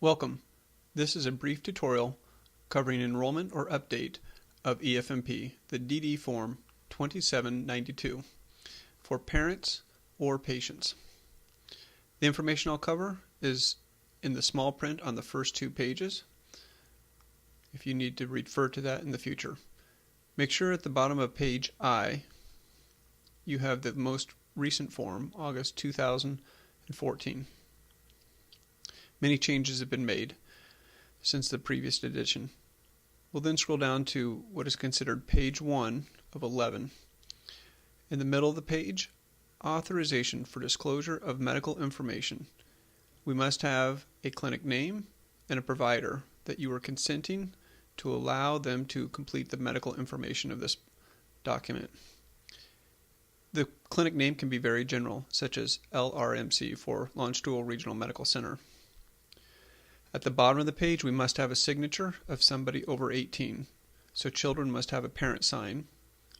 Welcome. This is a brief tutorial covering enrollment or update of EFMP, the DD Form 2792, for parents or patients. The information I'll cover is in the small print on the first 2 pages, if you need to refer to that in the future. Make sure at the bottom of page I you have the most recent form, August 2014. Many changes have been made since the previous edition. We'll then scroll down to what is considered page 1 of 11. In the middle of the page, authorization for disclosure of medical information. We must have a clinic name and a provider that you are consenting to allow them to complete the medical information of this document. The clinic name can be very general, such as LRMC for Longitudinal Regional Medical Center. At the bottom of the page, we must have a signature of somebody over 18, so children must have a parent sign.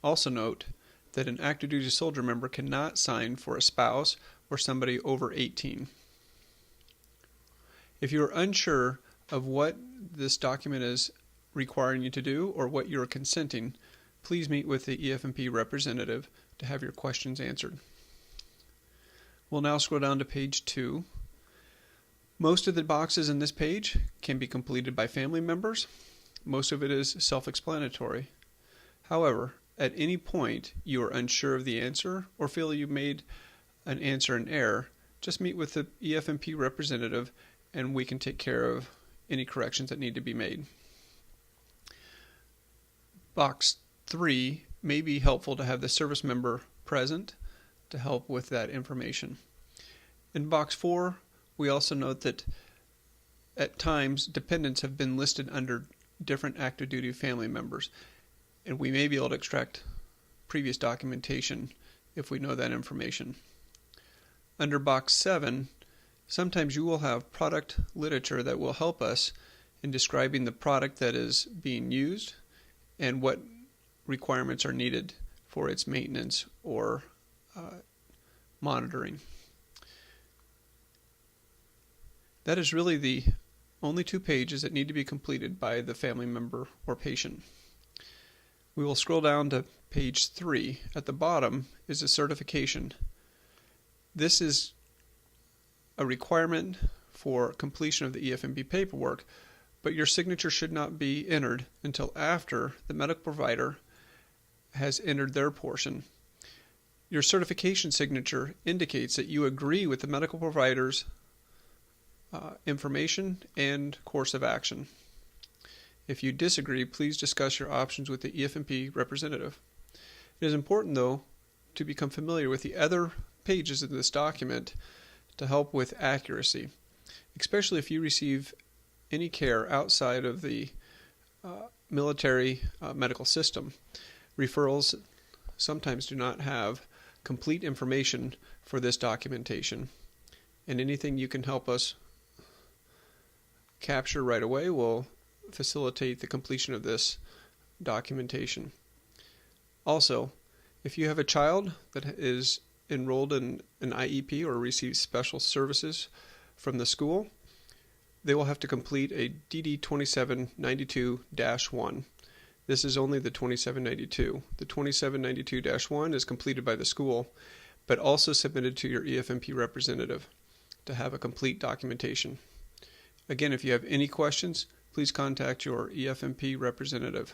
Also note that an active duty soldier member cannot sign for a spouse or somebody over 18. If you are unsure of what this document is requiring you to do or what you are consenting, please meet with the EFMP representative to have your questions answered. We'll now scroll down to page 2. Most of the boxes in this page can be completed by family members. Most of it is self-explanatory. However, at any point you are unsure of the answer or feel you made an answer in error, just meet with the EFMP representative and we can take care of any corrections that need to be made. Box 3 may be helpful to have the service member present to help with that information. In box 4, we also note that at times dependents have been listed under different active duty family members, and we may be able to extract previous documentation if we know that information. Under box 7, sometimes you will have product literature that will help us in describing the product that is being used and what requirements are needed for its maintenance or monitoring. That is really the only 2 pages that need to be completed by the family member or patient. We will scroll down to page 3. At the bottom is a certification. This is a requirement for completion of the EFMP paperwork, but your signature should not be entered until after the medical provider has entered their portion. Your certification signature indicates that you agree with the medical provider's information and course of action. If you disagree, please discuss your options with the EFMP representative. It is important, though, to become familiar with the other pages of this document to help with accuracy, especially if you receive any care outside of the military medical system. Referrals sometimes do not have complete information for this documentation, and anything you can help us capture right away will facilitate the completion of this documentation. Also, if you have a child that is enrolled in an IEP or receives special services from the school, they will have to complete a DD 2792-1. This is only the 2792. The 2792-1 is completed by the school, but also submitted to your EFMP representative to have a complete documentation. Again, if you have any questions, please contact your EFMP representative.